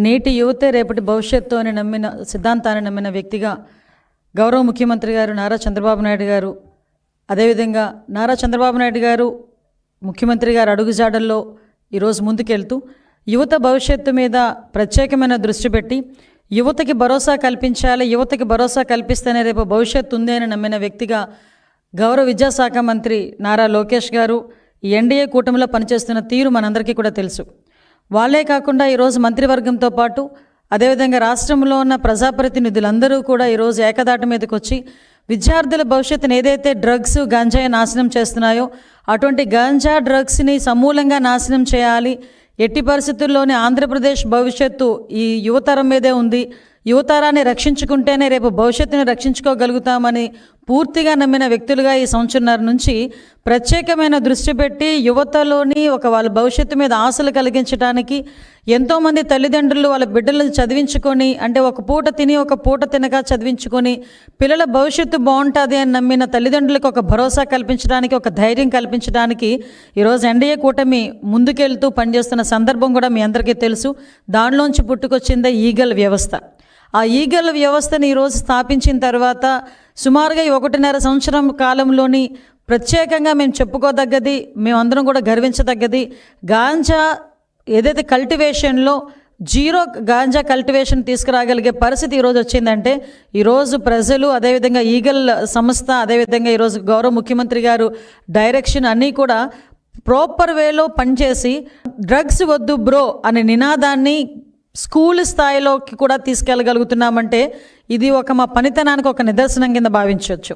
నేటి యువతే రేపటి భవిష్యత్తు అని నమ్మిన సిద్ధాంతాన్ని నమ్మిన వ్యక్తిగా గౌరవ ముఖ్యమంత్రి గారు నారా చంద్రబాబు నాయుడు గారు, అదేవిధంగా నారా చంద్రబాబు నాయుడు గారు ముఖ్యమంత్రి గారు అడుగుజాడల్లో ఈరోజు ముందుకెళ్తూ యువత భవిష్యత్తు మీద ప్రత్యేకమైన దృష్టి పెట్టి యువతకి భరోసా కల్పించాలి, యువతకి భరోసా కల్పిస్తేనే రేపు భవిష్యత్తు ఉంది అని నమ్మిన వ్యక్తిగా గౌరవ విద్యాశాఖ మంత్రి నారా లోకేష్ గారు ఈ ఎన్డీఏ కూటమిలో పనిచేస్తున్న తీరు మనందరికీ కూడా తెలుసు. వాళ్ళే కాకుండా ఈరోజు మంత్రివర్గంతో పాటు అదేవిధంగా రాష్ట్రంలో ఉన్న ప్రజాప్రతినిధులందరూ కూడా ఈరోజు ఏకదాటి మీదకి వచ్చి విద్యార్థుల భవిష్యత్తును ఏదైతే డ్రగ్స్ గంజాయి నాశనం చేస్తున్నాయో అటువంటి గంజా డ్రగ్స్ని సమూలంగా నాశనం చేయాలి, ఎట్టి పరిస్థితుల్లోనే ఆంధ్రప్రదేశ్ భవిష్యత్తు ఈ యువతరం మీదే ఉంది, యువతరాన్ని రక్షించుకుంటేనే రేపు భవిష్యత్తుని రక్షించుకోగలుగుతామని పూర్తిగా నమ్మిన వ్యక్తులుగా ఈ సంవత్సరంన్నర నుంచి ప్రత్యేకమైన దృష్టి పెట్టి యువతలోని వాళ్ళ భవిష్యత్తు మీద ఆశలు కలిగించడానికి ఎంతోమంది తల్లిదండ్రులు వాళ్ళ బిడ్డలను చదివించుకొని, అంటే ఒక పూట తిని ఒక పూట తినక చదివించుకొని పిల్లల భవిష్యత్తు బాగుంటుంది అని నమ్మిన తల్లిదండ్రులకు ఒక భరోసా కల్పించడానికి, ఒక ధైర్యం కల్పించడానికి ఈరోజు ఎన్డీఏ కూటమి ముందుకెళ్తూ పనిచేస్తున్న సందర్భం కూడా మీ అందరికీ తెలుసు. దానిలోంచి పుట్టుకొచ్చిందే ఈగల్ వ్యవస్థ. ఆ ఈగల్ వ్యవస్థని ఈరోజు స్థాపించిన తర్వాత సుమారుగా 1.5 సంవత్సరం కాలంలోని ప్రత్యేకంగా మేము చెప్పుకోదగ్గది, మేమందరం కూడా గర్వించదగ్గది, గాంజా ఏదైతే కల్టివేషన్లో జీరో గాంజా కల్టివేషన్ తీసుకురాగలిగే పరిస్థితి ఈరోజు వచ్చిందంటే ఈరోజు ప్రజలు, అదేవిధంగా ఈగల్ సంస్థ, అదేవిధంగా ఈరోజు గౌరవ ముఖ్యమంత్రి గారు డైరెక్షన్ అన్నీ కూడా ప్రాపర్ వేలో పనిచేసి డ్రగ్స్ వద్దు బ్రో అనే నినాదాన్ని స్కూల్ స్థాయిలోకి కూడా తీసుకెళ్ళగలుగుతున్నామంటే ఇది మా పనితనానికి ఒక నిదర్శనం కింద భావించవచ్చు.